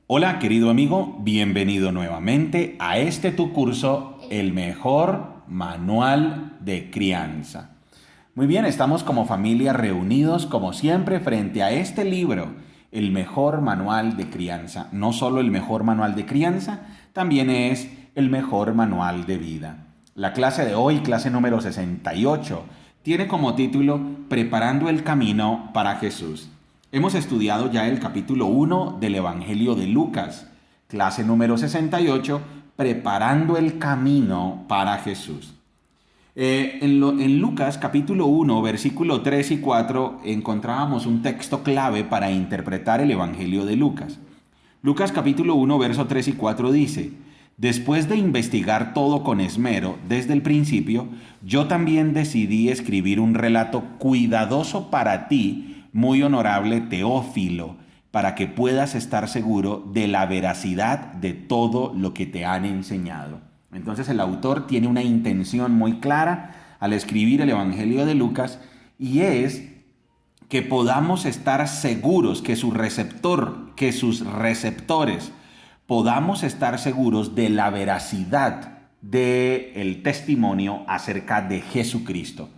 Hola, querido amigo, bienvenido nuevamente a este tu curso, El mejor manual de crianza. Muy bien, estamos como familia reunidos como siempre frente a este libro, El mejor manual de crianza. No solo el mejor manual de crianza, también es el mejor manual de vida. La clase de hoy, clase número 68, tiene como título Preparando el camino para Jesús. Hemos estudiado ya el capítulo 1 del Evangelio de Lucas, clase número 68, Preparando el camino para Jesús. En Lucas capítulo 1, versículo 3 y 4, encontrábamos un texto clave para interpretar el Evangelio de Lucas. Lucas capítulo 1, verso 3 y 4 dice: Después de investigar todo con esmero desde el principio, yo también decidí escribir un relato cuidadoso para ti, muy honorable Teófilo, para que puedas estar seguro de la veracidad de todo lo que te han enseñado. Entonces el autor tiene una intención muy clara al escribir el Evangelio de Lucas, y es que podamos estar seguros, que su receptor, que sus receptores, podamos estar seguros de la veracidad del testimonio acerca de Jesucristo.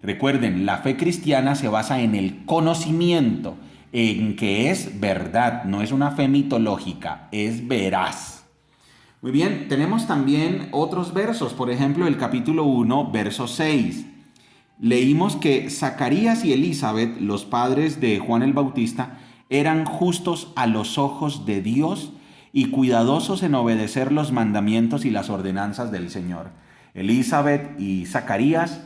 Recuerden, la fe cristiana se basa en el conocimiento, en que es verdad, no es una fe mitológica, es veraz. Muy bien, tenemos también otros versos, por ejemplo, el capítulo 1, verso 6. Leímos que Zacarías y Elizabeth, los padres de Juan el Bautista, eran justos a los ojos de Dios y cuidadosos en obedecer los mandamientos y las ordenanzas del Señor. Elizabeth y Zacarías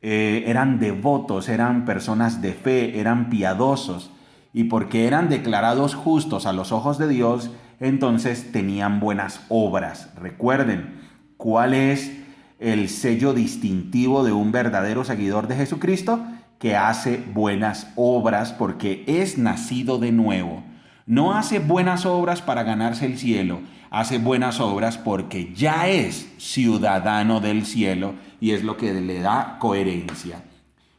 eran devotos, eran personas de fe, eran piadosos, y porque eran declarados justos a los ojos de Dios, entonces tenían buenas obras. Recuerden, ¿cuál es el sello distintivo de un verdadero seguidor de Jesucristo? Que hace buenas obras porque es nacido de nuevo. No hace buenas obras para ganarse el cielo, hace buenas obras porque ya es ciudadano del cielo, y es lo que le da coherencia.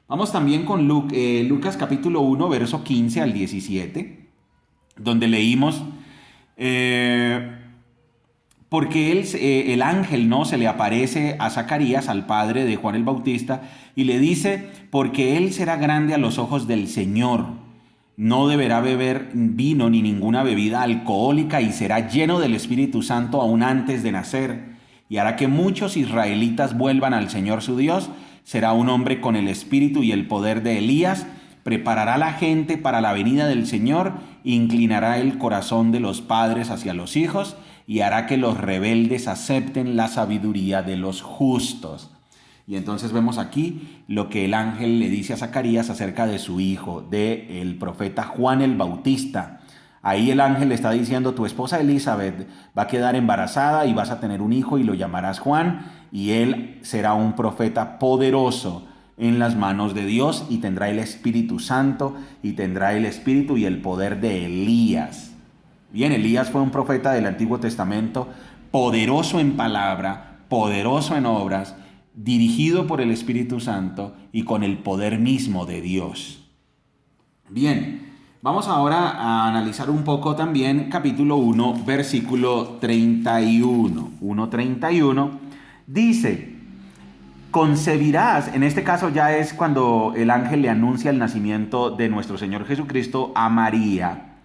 Vamos también con Lucas capítulo 1, verso 15 al 17, donde leímos, eh, porque el ángel no se le aparece a Zacarías, al padre de Juan el Bautista, y le dice: porque él será grande a los ojos del Señor, no deberá beber vino ni ninguna bebida alcohólica, y será lleno del Espíritu Santo aún antes de nacer, y hará que muchos israelitas vuelvan al Señor su Dios. Será un hombre con el espíritu y el poder de Elías, preparará a la gente para la venida del Señor, inclinará el corazón de los padres hacia los hijos, y hará que los rebeldes acepten la sabiduría de los justos. Y entonces vemos aquí lo que el ángel le dice a Zacarías acerca de su hijo, del profeta Juan el Bautista. Ahí el ángel le está diciendo: tu esposa Elizabeth va a quedar embarazada y vas a tener un hijo y lo llamarás Juan, y él será un profeta poderoso en las manos de Dios, y tendrá el Espíritu Santo, y tendrá el espíritu y el poder de Elías. Bien, Elías fue un profeta del Antiguo Testamento, poderoso en palabra, poderoso en obras, dirigido por el Espíritu Santo y con el poder mismo de Dios. Bien, vamos ahora a analizar un poco también capítulo 1, versículo 31. 1:31 dice: concebirás, en este caso ya es cuando el ángel le anuncia el nacimiento de nuestro Señor Jesucristo a María.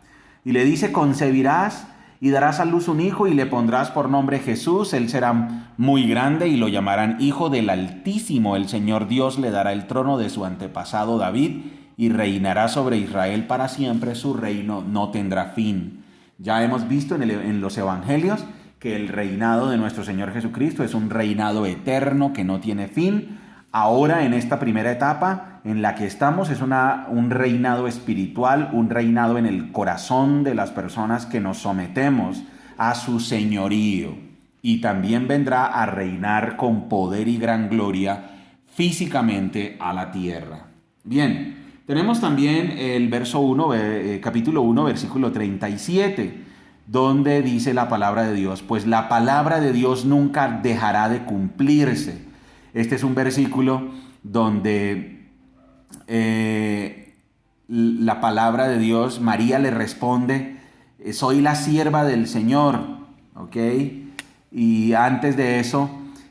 Y le dice: concebirás y darás a luz un hijo y le pondrás por nombre Jesús. Él será muy grande y lo llamarán Hijo del Altísimo. El Señor Dios le dará el trono de su antepasado David y reinará sobre Israel para siempre. Su reino no tendrá fin. Ya hemos visto en los evangelios que el reinado de nuestro Señor Jesucristo es un reinado eterno que no tiene fin. Ahora, en esta primera etapa en la que estamos, es un reinado espiritual, un reinado en el corazón de las personas que nos sometemos a su señorío. Y también vendrá a reinar con poder y gran gloria físicamente a la tierra. Bien, tenemos también el verso 1, capítulo 1, versículo 37, donde dice la palabra de Dios: pues la palabra de Dios nunca dejará de cumplirse. Este es un versículo donde la palabra de Dios, María le responde soy la sierva del Señor, ¿ok? Y antes de eso,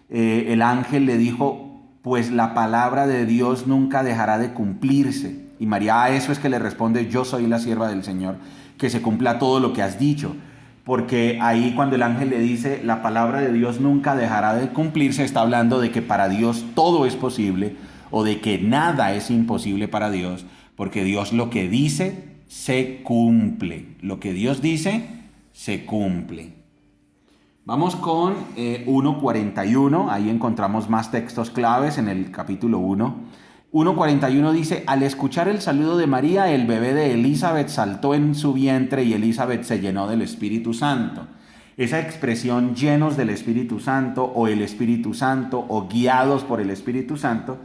el ángel le dijo, pues la palabra de Dios nunca dejará de cumplirse. Y María a eso es que le responde, yo soy la sierva del Señor, que se cumpla todo lo que has dicho. Porque ahí cuando el ángel le dice, la palabra de Dios nunca dejará de cumplirse, está hablando de que para Dios todo es posible, o de que nada es imposible para Dios, porque Dios lo que dice se cumple. Lo que Dios dice se cumple. Vamos con 1:41, ahí encontramos más textos claves en el capítulo 1. 1:41 dice, al escuchar el saludo de María, el bebé de Elizabeth saltó en su vientre y Elizabeth se llenó del Espíritu Santo. Esa expresión llenos del Espíritu Santo o el Espíritu Santo o guiados por el Espíritu Santo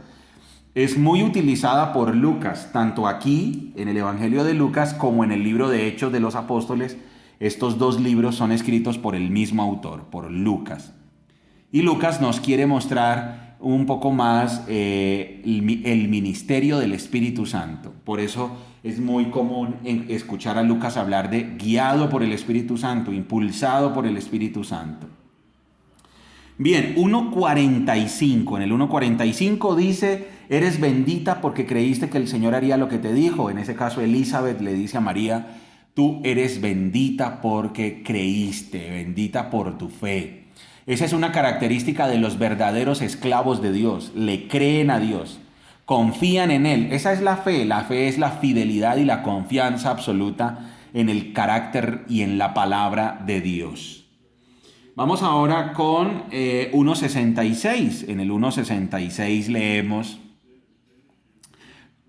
es muy utilizada por Lucas, tanto aquí en el Evangelio de Lucas como en el libro de Hechos de los Apóstoles. Estos dos libros son escritos por el mismo autor, por Lucas. Y Lucas nos quiere mostrar un poco más el ministerio del Espíritu Santo. Por eso es muy común escuchar a Lucas hablar de guiado por el Espíritu Santo, impulsado por el Espíritu Santo. Bien, 1:45. En el 1:45 dice, eres bendita porque creíste que el Señor haría lo que te dijo. En ese caso, Elizabeth le dice a María, tú eres bendita porque creíste, bendita por tu fe. Esa es una característica de los verdaderos esclavos de Dios. Le creen a Dios, confían en Él. Esa es la fe. La fe es la fidelidad y la confianza absoluta en el carácter y en la palabra de Dios. Vamos ahora con 1:66. En el 1:66 leemos,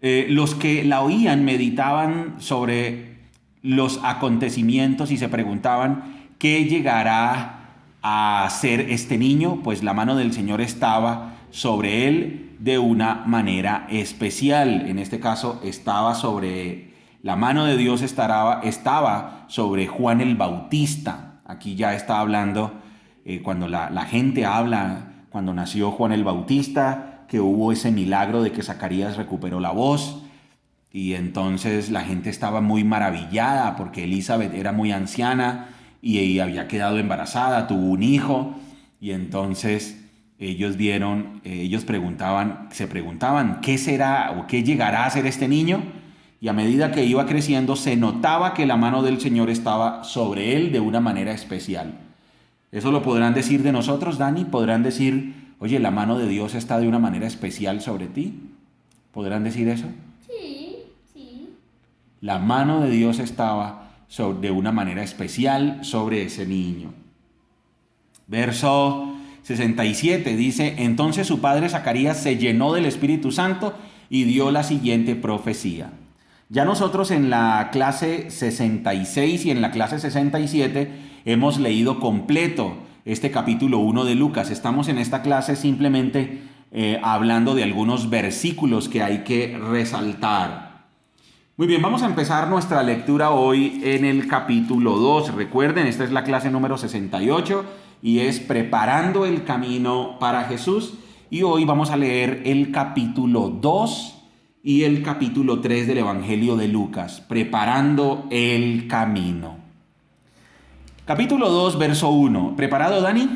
los que la oían meditaban sobre los acontecimientos y se preguntaban, ¿qué llegará a ser este niño? Pues la mano del Señor estaba sobre él de una manera especial. En este caso la mano de Dios estaba sobre Juan el Bautista. Aquí ya está hablando, cuando la gente habla, cuando nació Juan el Bautista, que hubo ese milagro de que Zacarías recuperó la voz. Y entonces la gente estaba muy maravillada porque Elizabeth era muy anciana y ella había quedado embarazada, tuvo un hijo. Y entonces se preguntaban, ¿qué será o qué llegará a ser este niño? Y a medida que iba creciendo, se notaba que la mano del Señor estaba sobre él de una manera especial. ¿Eso lo podrán decir de nosotros, Dani? ¿Podrán decir, oye, la mano de Dios está de una manera especial sobre ti? ¿Podrán decir eso? La mano de Dios estaba de una manera especial sobre ese niño. Verso 67 dice, entonces su padre Zacarías se llenó del Espíritu Santo y dio la siguiente profecía. Ya nosotros en la clase 66 y en la clase 67 hemos leído completo este capítulo 1 de Lucas. Estamos en esta clase simplemente hablando de algunos versículos que hay que resaltar. Muy bien, vamos a empezar nuestra lectura hoy en el capítulo 2. Recuerden, esta es la clase número 68 y es Preparando el Camino para Jesús. Y hoy vamos a leer el capítulo 2 y el capítulo 3 del Evangelio de Lucas, Preparando el Camino. Capítulo 2, verso 1. ¿Preparado, Dani?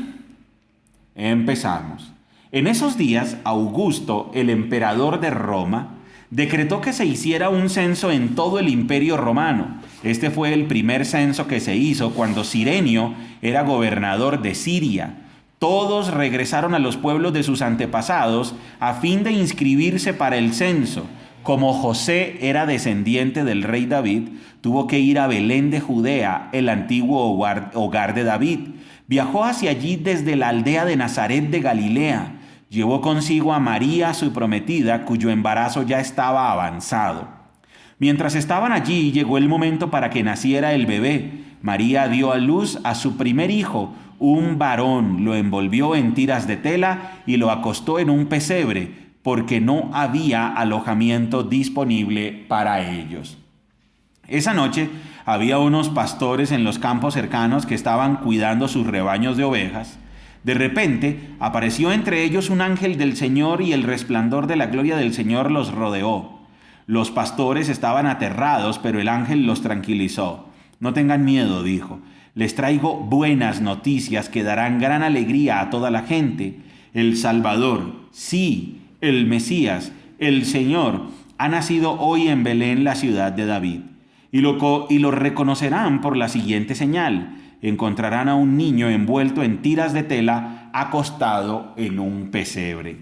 Empezamos. En esos días, Augusto, el emperador de Roma, decretó que se hiciera un censo en todo el imperio romano. Este fue el primer censo que se hizo cuando Cirenio era gobernador de Siria. Todos regresaron a los pueblos de sus antepasados a fin de inscribirse para el censo. Como José era descendiente del rey David, tuvo que ir a Belén de Judea, el antiguo hogar de David. Viajó hacia allí desde la aldea de Nazaret de Galilea. Llevó consigo a María, su prometida, cuyo embarazo ya estaba avanzado. Mientras estaban allí, llegó el momento para que naciera el bebé. María dio a luz a su primer hijo, un varón. Lo envolvió en tiras de tela y lo acostó en un pesebre, porque no había alojamiento disponible para ellos. Esa noche había unos pastores en los campos cercanos que estaban cuidando sus rebaños de ovejas. De repente apareció entre ellos un ángel del Señor y el resplandor de la gloria del Señor los rodeó. Los pastores estaban aterrados, pero el ángel los tranquilizó. No tengan miedo, dijo. Les traigo buenas noticias que darán gran alegría a toda la gente. El Salvador, sí, el Mesías, el Señor, ha nacido hoy en Belén, la ciudad de David. Y lo reconocerán por la siguiente señal. Encontrarán a un niño envuelto en tiras de tela, acostado en un pesebre.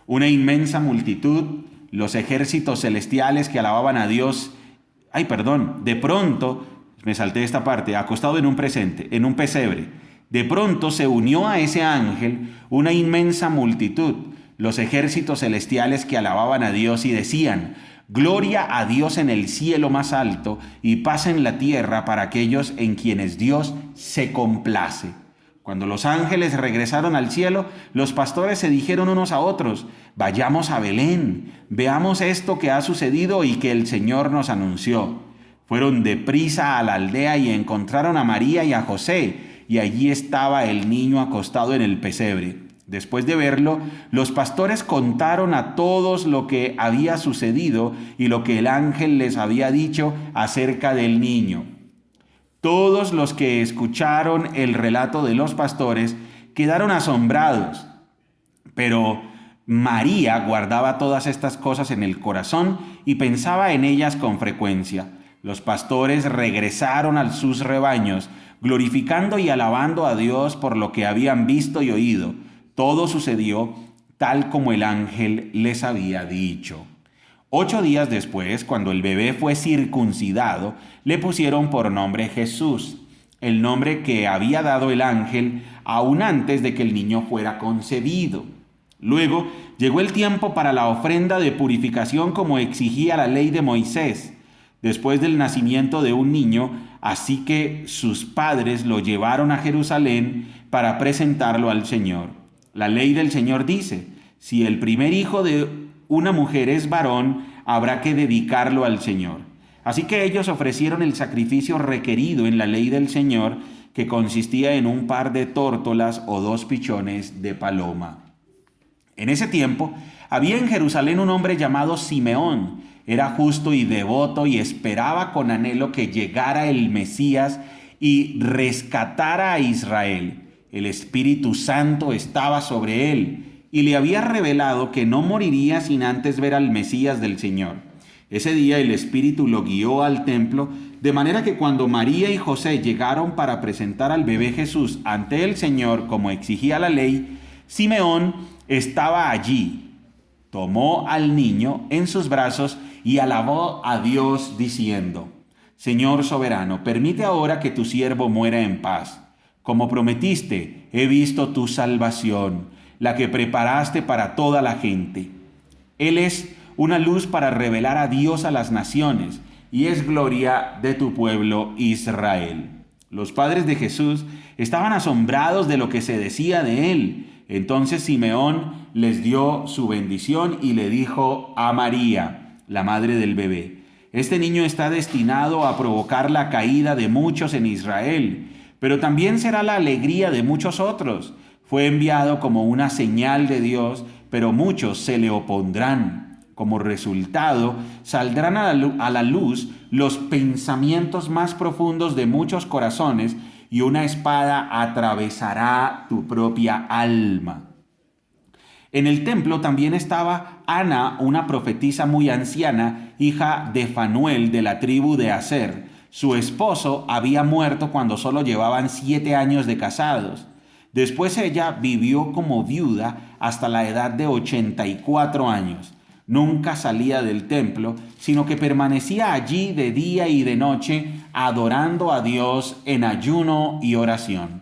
Una inmensa multitud, los ejércitos celestiales que alababan a Dios. De pronto, me salté esta parte, acostado en un pesebre. De pronto se unió a ese ángel una inmensa multitud, los ejércitos celestiales que alababan a Dios y decían: Gloria a Dios en el cielo más alto y paz en la tierra para aquellos en quienes Dios se complace. Cuando los ángeles regresaron al cielo, los pastores se dijeron unos a otros: Vayamos a Belén, veamos esto que ha sucedido y que el Señor nos anunció. Fueron deprisa a la aldea y encontraron a María y a José, y allí estaba el niño acostado en el pesebre. Después de verlo, los pastores contaron a todos lo que había sucedido y lo que el ángel les había dicho acerca del niño. Todos los que escucharon el relato de los pastores quedaron asombrados, pero María guardaba todas estas cosas en el corazón y pensaba en ellas con frecuencia. Los pastores regresaron a sus rebaños, glorificando y alabando a Dios por lo que habían visto y oído. Todo sucedió tal como el ángel les había dicho. 8 días después, cuando el bebé fue circuncidado, le pusieron por nombre Jesús, el nombre que había dado el ángel aún antes de que el niño fuera concebido. Luego llegó el tiempo para la ofrenda de purificación como exigía la ley de Moisés, después del nacimiento de un niño, así que sus padres lo llevaron a Jerusalén para presentarlo al Señor. La ley del Señor dice: si el primer hijo de una mujer es varón, habrá que dedicarlo al Señor. Así que ellos ofrecieron el sacrificio requerido en la ley del Señor, que consistía en un par de tórtolas o 2 pichones de paloma. En ese tiempo había en Jerusalén un hombre llamado Simeón. Era justo y devoto y esperaba con anhelo que llegara el Mesías y rescatara a Israel. El Espíritu Santo estaba sobre él y le había revelado que no moriría sin antes ver al Mesías del Señor. Ese día el Espíritu lo guió al templo, de manera que cuando María y José llegaron para presentar al bebé Jesús ante el Señor como exigía la ley, Simeón estaba allí. Tomó al niño en sus brazos y alabó a Dios diciendo: Señor soberano, permite ahora que tu siervo muera en paz. Como prometiste, he visto tu salvación, la que preparaste para toda la gente. Él es una luz para revelar a Dios a las naciones y es gloria de tu pueblo Israel. Los padres de Jesús estaban asombrados de lo que se decía de él. Entonces Simeón les dio su bendición y le dijo a María, la madre del bebé: Este niño está destinado a provocar la caída de muchos en Israel, pero también será la alegría de muchos otros. Fue enviado como una señal de Dios, pero muchos se le opondrán. Como resultado, saldrán a la luz los pensamientos más profundos de muchos corazones y una espada atravesará tu propia alma. En el templo también estaba Ana, una profetisa muy anciana, hija de Fanuel de la tribu de Aser. Su esposo había muerto cuando solo llevaban 7 años de casados. Después ella vivió como viuda hasta la edad de 84 años. Nunca salía del templo, sino que permanecía allí de día y de noche, adorando a Dios en ayuno y oración.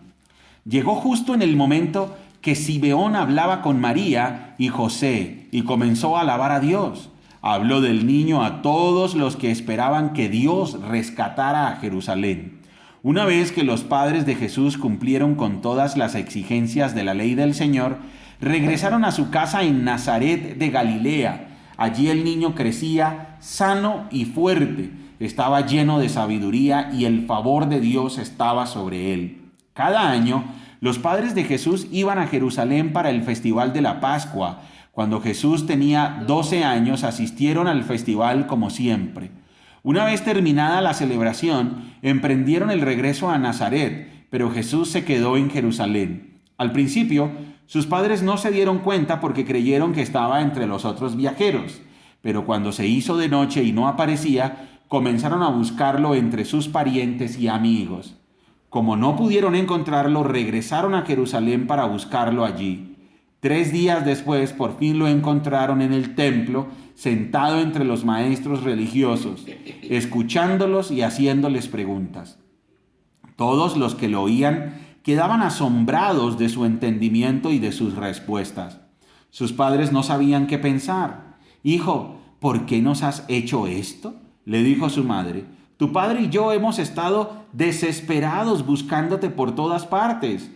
Llegó justo en el momento que Simeón hablaba con María y José y comenzó a alabar a Dios. Habló del niño a todos los que esperaban que Dios rescatara a Jerusalén. Una vez que los padres de Jesús cumplieron con todas las exigencias de la ley del Señor, regresaron a su casa en Nazaret de Galilea. Allí el niño crecía sano y fuerte, estaba lleno de sabiduría y el favor de Dios estaba sobre él. Cada año, los padres de Jesús iban a Jerusalén para el festival de la Pascua. Cuando Jesús tenía 12 años, asistieron al festival como siempre. Una vez terminada la celebración, emprendieron el regreso a Nazaret, pero Jesús se quedó en Jerusalén. Al principio, sus padres no se dieron cuenta porque creyeron que estaba entre los otros viajeros, pero cuando se hizo de noche y no aparecía, comenzaron a buscarlo entre sus parientes y amigos. Como no pudieron encontrarlo, regresaron a Jerusalén para buscarlo allí. 3 días después, por fin lo encontraron en el templo, sentado entre los maestros religiosos, escuchándolos y haciéndoles preguntas. Todos los que lo oían quedaban asombrados de su entendimiento y de sus respuestas. Sus padres no sabían qué pensar. «Hijo, ¿por qué nos has hecho esto?», le dijo su madre. «Tu padre y yo hemos estado desesperados buscándote por todas partes».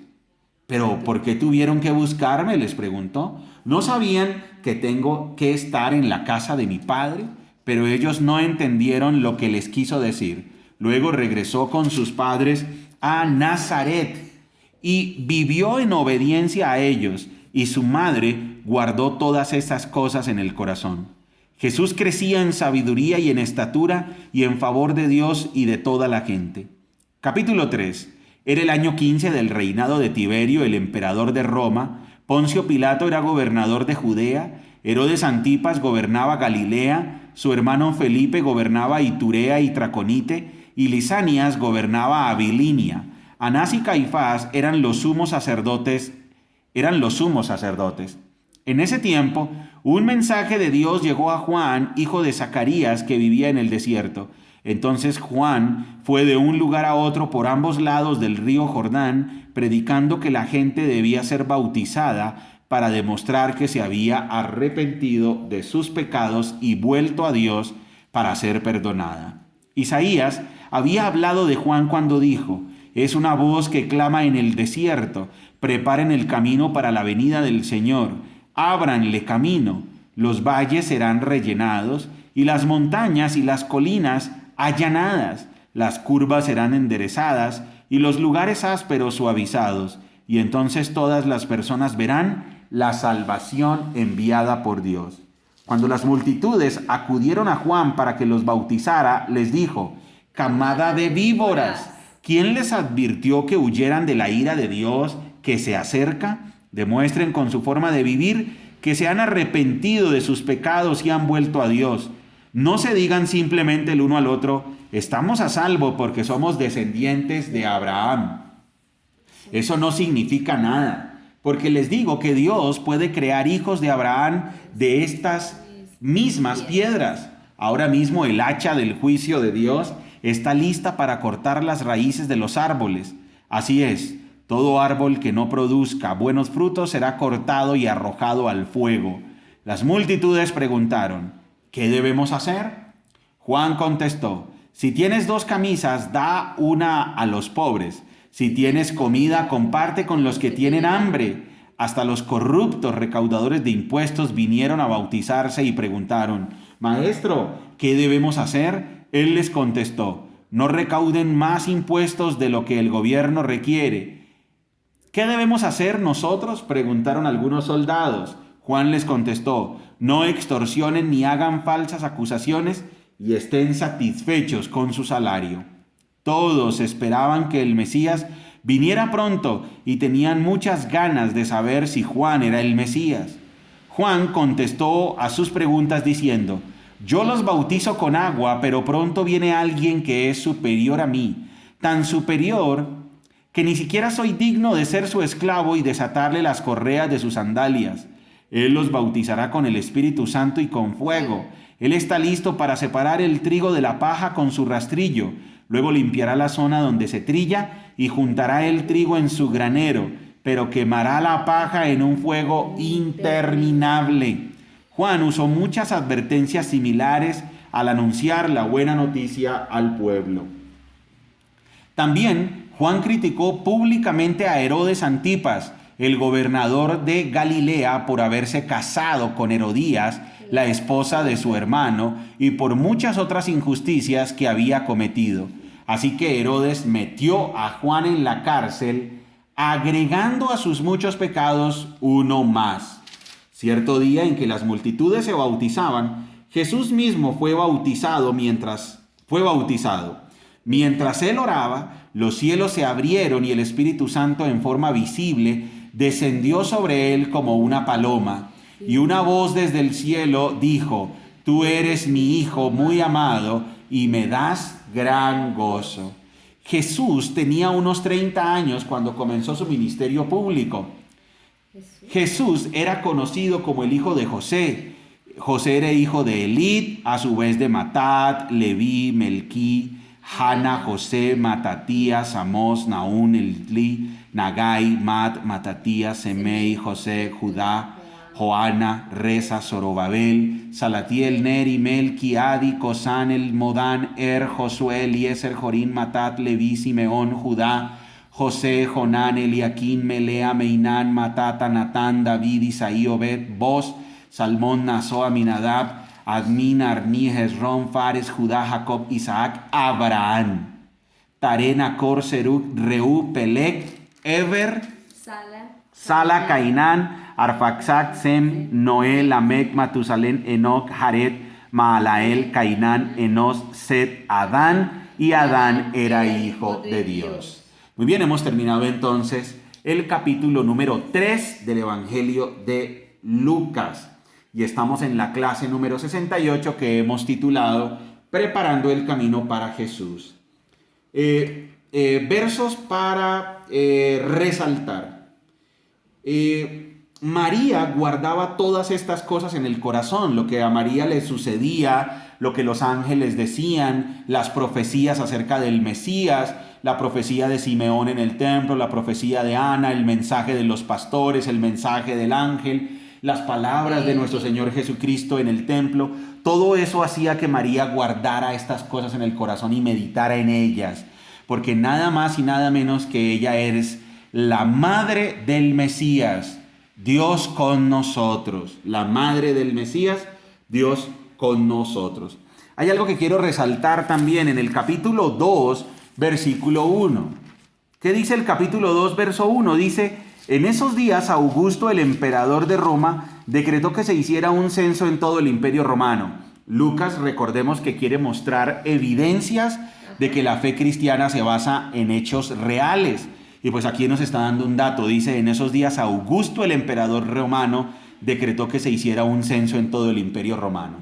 «¿Pero por qué tuvieron que buscarme?», les preguntó. «¿No sabían que tengo que estar en la casa de mi padre?». Pero ellos no entendieron lo que les quiso decir. Luego regresó con sus padres a Nazaret y vivió en obediencia a ellos, y su madre guardó todas estas cosas en el corazón. Jesús crecía en sabiduría y en estatura y en favor de Dios y de toda la gente. Capítulo 3. Era el año 15 del reinado de Tiberio, el emperador de Roma. Poncio Pilato era gobernador de Judea. Herodes Antipas gobernaba Galilea. Su hermano Felipe gobernaba Iturea y Traconite. Y Lisanias gobernaba Abilinia. Anás y Caifás eran los sumos sacerdotes. En ese tiempo, un mensaje de Dios llegó a Juan, hijo de Zacarías, que vivía en el desierto. Entonces Juan fue de un lugar a otro por ambos lados del río Jordán, predicando que la gente debía ser bautizada para demostrar que se había arrepentido de sus pecados y vuelto a Dios para ser perdonada. Isaías había hablado de Juan cuando dijo: «Es una voz que clama en el desierto, preparen el camino para la venida del Señor, ábranle camino, los valles serán rellenados y las montañas y las colinas allanadas, las curvas serán enderezadas y los lugares ásperos suavizados, y entonces todas las personas verán la salvación enviada por Dios». Cuando las multitudes acudieron a Juan para que los bautizara, les dijo: «Camada de víboras, ¿quién les advirtió que huyeran de la ira de Dios que se acerca? Demuestren con su forma de vivir que se han arrepentido de sus pecados y han vuelto a Dios. No se digan simplemente el uno al otro: estamos a salvo porque somos descendientes de Abraham. Eso no significa nada, porque les digo que Dios puede crear hijos de Abraham de estas mismas piedras. Ahora mismo el hacha del juicio de Dios está lista para cortar las raíces de los árboles. Así es, todo árbol que no produzca buenos frutos será cortado y arrojado al fuego». Las multitudes preguntaron: «¿Qué debemos hacer?». Juan contestó: «Si tienes 2 camisas, da una a los pobres. Si tienes comida, comparte con los que tienen hambre». Hasta los corruptos recaudadores de impuestos vinieron a bautizarse y preguntaron: «Maestro, ¿qué debemos hacer?». Él les contestó: «No recauden más impuestos de lo que el gobierno requiere». «¿Qué debemos hacer nosotros?», preguntaron algunos soldados. Juan les contestó: «No extorsionen ni hagan falsas acusaciones y estén satisfechos con su salario». Todos esperaban que el Mesías viniera pronto y tenían muchas ganas de saber si Juan era el Mesías. Juan contestó a sus preguntas diciendo: «Yo los bautizo con agua, pero pronto viene alguien que es superior a mí, tan superior que ni siquiera soy digno de ser su esclavo y desatarle las correas de sus sandalias. Él los bautizará con el Espíritu Santo y con fuego. Él está listo para separar el trigo de la paja con su rastrillo. Luego limpiará la zona donde se trilla y juntará el trigo en su granero, pero quemará la paja en un fuego interminable». Juan usó muchas advertencias similares al anunciar la buena noticia al pueblo. También Juan criticó públicamente a Herodes Antipas, el gobernador de Galilea, por haberse casado con Herodías, la esposa de su hermano, y por muchas otras injusticias que había cometido. Así que Herodes metió a Juan en la cárcel, agregando a sus muchos pecados uno más. Cierto día en que las multitudes se bautizaban, Jesús mismo fue bautizado mientras Fue bautizado. Mientras él oraba, los cielos se abrieron y el Espíritu Santo en forma visible descendió sobre él como una paloma. Y una voz desde el cielo dijo: Tú eres mi Hijo muy amado y me das gran gozo. Jesús tenía unos 30 años cuando comenzó su ministerio público. Jesús era conocido como el hijo de José. José era hijo de Elid, a su vez de Matat, Leví, Melquí, Jana, José, Matatías, Amós, Naún, Elí, Nagai, Matatías, Semei, José, Judá, Joana, Reza, Zorobabel, Salatiel, Neri, Melqui, Adi, Cosán, El, Modán, Josué, Eliezer, Jorín, Matat, Leví, Simeón, Judá, José, Jonán, Eliaquín, Melea, Meinán, Matata, Natán, David, Isaí, Obed, Boz, Salmón, Nasó, Aminadab, Admin, Arní, Hezrón, Fares, Judá, Jacob, Isaac, Abraham, Tarén, Acor, Serug, Reú, Pelec, Eber, Sala, Cainán, Arfaxad, Sem, Noé, Lamec, Matusalén, Enoc, Jared, Maalael, Cainán, Enos, Set, Adán, y Adán era hijo de Dios. Muy bien, hemos terminado entonces el capítulo número 3 del Evangelio de Lucas. Y estamos en la clase número 68 que hemos titulado Preparando el camino para Jesús. Versos para resaltar. María guardaba todas estas cosas en el corazón, lo que a María le sucedía, lo que los ángeles decían, las profecías acerca del Mesías, la profecía de Simeón en el templo, la profecía de Ana, el mensaje de los pastores, el mensaje del ángel, las palabras de nuestro Señor Jesucristo en el templo. Todo eso hacía que María guardara estas cosas en el corazón y meditara en ellas, porque nada más y nada menos que ella es la madre del Mesías, Dios con nosotros. La madre del Mesías, Dios con nosotros. Hay algo que quiero resaltar también en el capítulo 2, versículo 1. ¿Qué dice el capítulo 2, verso 1? Dice: en esos días Augusto, el emperador de Roma, decretó que se hiciera un censo en todo el imperio romano. Lucas, recordemos que quiere mostrar evidencias de que la fe cristiana se basa en hechos reales. Y pues aquí nos está dando un dato. Dice: en esos días Augusto, el emperador romano, decretó que se hiciera un censo en todo el imperio romano.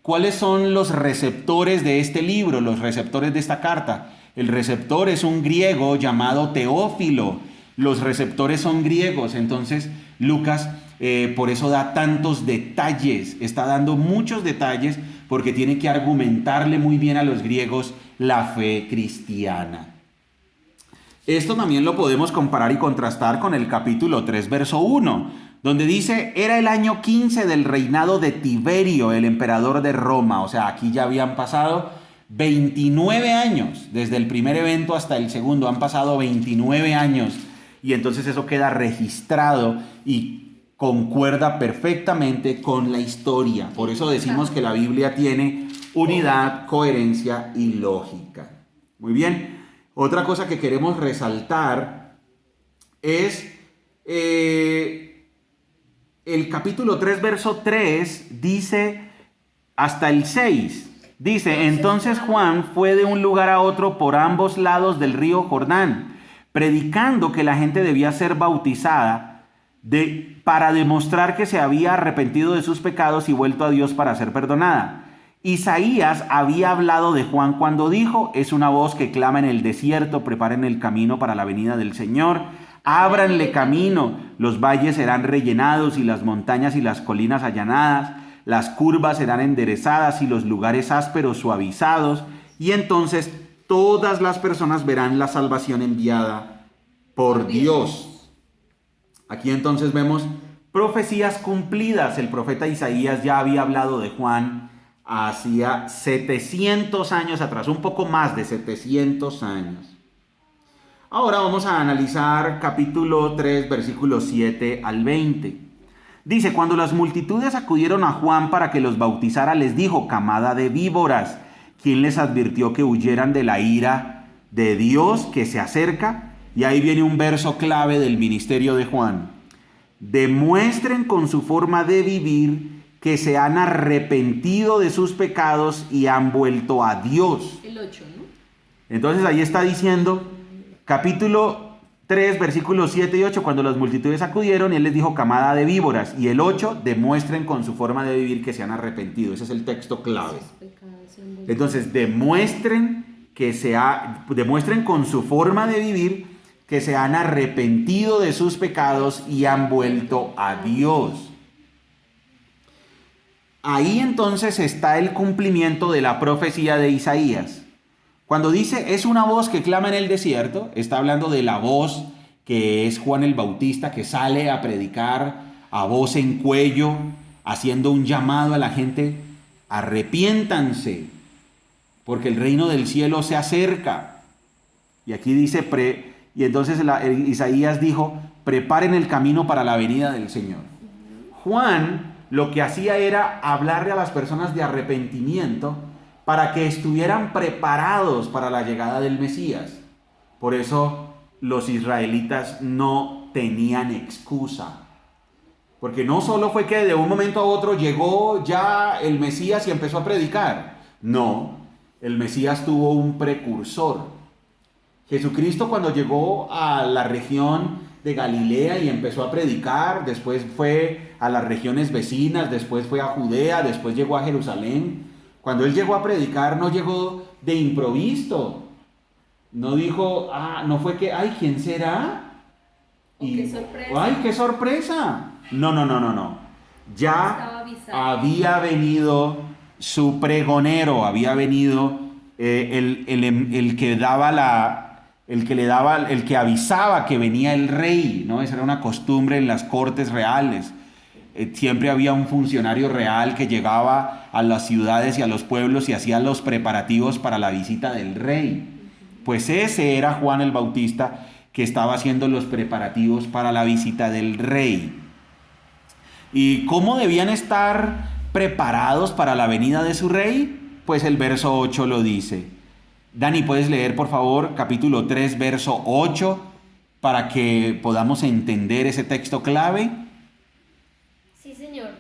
¿Cuáles son los receptores de este libro, los receptores de esta carta? El receptor es un griego llamado Teófilo. Los receptores son griegos, entonces Lucas por eso da tantos detalles, está dando muchos detalles porque tiene que argumentarle muy bien a los griegos la fe cristiana. Esto también lo podemos comparar y contrastar con el capítulo 3, verso 1, donde dice: era el año 15 del reinado de Tiberio, el emperador de Roma. O sea, aquí ya habían pasado 29 años, desde el primer evento hasta el segundo, han pasado 29 años. Y entonces eso queda registrado y concuerda perfectamente con la historia. Por eso decimos que la Biblia tiene unidad, coherencia y lógica. Muy bien. Otra cosa que queremos resaltar es el capítulo 3, verso 3, dice hasta el 6. Dice: entonces Juan fue de un lugar a otro por ambos lados del río Jordán, predicando que la gente debía ser bautizada para demostrar que se había arrepentido de sus pecados y vuelto a Dios para ser perdonada. Isaías había hablado de Juan cuando dijo: es una voz que clama en el desierto, preparen el camino para la venida del Señor, ábranle camino, los valles serán rellenados y las montañas y las colinas allanadas, las curvas serán enderezadas y los lugares ásperos suavizados, y entonces todas las personas verán la salvación enviada por Dios. Aquí entonces vemos profecías cumplidas. El profeta Isaías ya había hablado de Juan hacía 700 años atrás, un poco más de 700 años. Ahora vamos a analizar capítulo 3, versículos 7 al 20. Dice: cuando las multitudes acudieron a Juan para que los bautizara, les dijo: camada de víboras, ¿quién les advirtió que huyeran de la ira de Dios que se acerca? Y ahí viene un verso clave del ministerio de Juan: demuestren con su forma de vivir que se han arrepentido de sus pecados y han vuelto a Dios. El 8, ¿no? Entonces ahí está diciendo, capítulo 3, versículos 7 y 8, cuando las multitudes acudieron, él les dijo camada de víboras. Y el 8, demuestren con su forma de vivir que se han arrepentido. Ese es el texto clave. Entonces, demuestren con su forma de vivir que se han arrepentido de sus pecados y han vuelto a Dios. Ahí entonces está el cumplimiento de la profecía de Isaías. Cuando dice, es una voz que clama en el desierto, está hablando de la voz que es Juan el Bautista, que sale a predicar a voz en cuello, haciendo un llamado a la gente, arrepiéntanse, porque el reino del cielo se acerca. Y aquí dice, y entonces Isaías dijo, preparen el camino para la venida del Señor. Juan lo que hacía era hablarle a las personas de arrepentimiento para que estuvieran preparados para la llegada del Mesías. Por eso los israelitas no tenían excusa. Porque no solo fue que de un momento a otro llegó ya el Mesías y empezó a predicar. No, el Mesías tuvo un precursor. Jesucristo, cuando llegó a la región de Galilea y empezó a predicar, después fue a las regiones vecinas, después fue a Judea, después llegó a Jerusalén. Cuando él llegó a predicar, no llegó de improviso. No dijo, no fue que, ¿quién será? ¡Qué sorpresa! ¡Ay, qué sorpresa! No. Ya había venido su pregonero, había venido el que avisaba que venía el rey, ¿no? Esa era una costumbre en las cortes reales. Siempre había un funcionario real que llegaba a las ciudades y a los pueblos y hacía los preparativos para la visita del rey. Pues ese era Juan el Bautista, que estaba haciendo los preparativos para la visita del rey. ¿Y cómo debían estar preparados para la venida de su rey? Pues el verso 8 lo dice. Dani, ¿puedes leer, por favor, capítulo 3, verso 8, para que podamos entender ese texto clave? Sí, señor.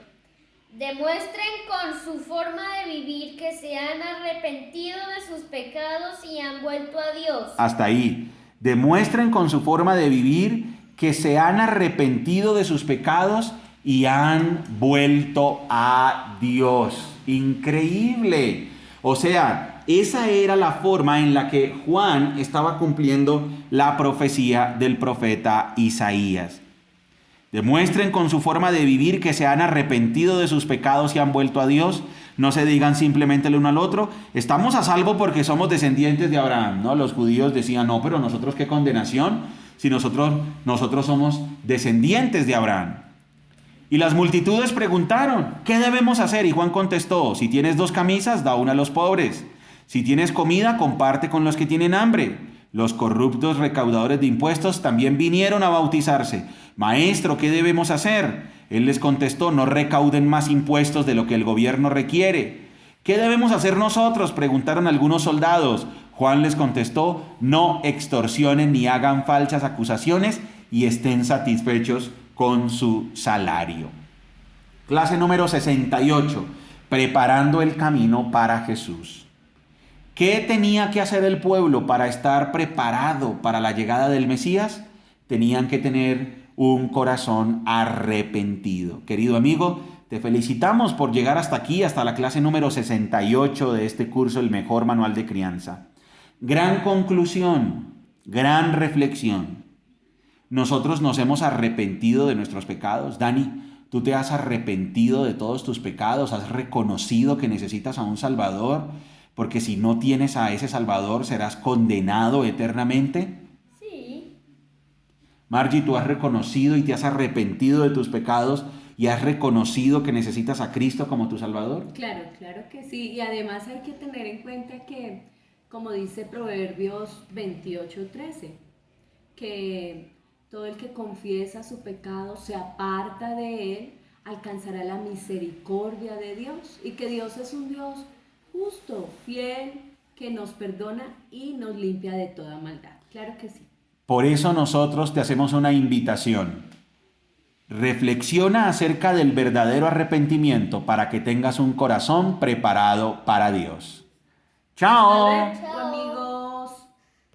Demuestren con su forma de vivir que se han arrepentido de sus pecados y han vuelto a Dios. Hasta ahí. Demuestren con su forma de vivir que se han arrepentido de sus pecados y han vuelto a Dios. Increíble. O sea, esa era la forma en la que Juan estaba cumpliendo la profecía del profeta Isaías. Demuestren con su forma de vivir que se han arrepentido de sus pecados y han vuelto a Dios. No se digan simplemente el uno al otro, estamos a salvo porque somos descendientes de Abraham, ¿no? Los judíos decían, no, pero nosotros qué condenación si nosotros somos descendientes de Abraham. Y las multitudes preguntaron, ¿qué debemos hacer? Y Juan contestó, si tienes 2 camisas, da una a los pobres. Si tienes comida, comparte con los que tienen hambre. Los corruptos recaudadores de impuestos también vinieron a bautizarse. Maestro, ¿qué debemos hacer? Él les contestó, no recauden más impuestos de lo que el gobierno requiere. ¿Qué debemos hacer nosotros? Preguntaron algunos soldados. Juan les contestó, no extorsionen ni hagan falsas acusaciones y estén satisfechos con su salario. Clase número 68, preparando el camino para Jesús. ¿Qué tenía que hacer el pueblo para estar preparado para la llegada del Mesías? Tenían que tener un corazón arrepentido. Querido amigo, te felicitamos por llegar hasta aquí, hasta la clase número 68 de este curso, El Mejor Manual de Crianza. Gran conclusión, gran reflexión. Nosotros nos hemos arrepentido de nuestros pecados. Dani, ¿tú te has arrepentido de todos tus pecados? ¿Has reconocido que necesitas a un Salvador? Porque si no tienes a ese Salvador, serás condenado eternamente. Sí. Margie, ¿tú has reconocido y te has arrepentido de tus pecados y has reconocido que necesitas a Cristo como tu Salvador? Claro que sí. Y además hay que tener en cuenta que, como dice Proverbios 28:13, que todo el que confiesa su pecado, se aparta de él, alcanzará la misericordia de Dios. Y que Dios es un Dios justo, fiel, que nos perdona y nos limpia de toda maldad. Claro que sí. Por eso nosotros te hacemos una invitación. Reflexiona acerca del verdadero arrepentimiento para que tengas un corazón preparado para Dios. ¡Chao! Hasta luego, amigos.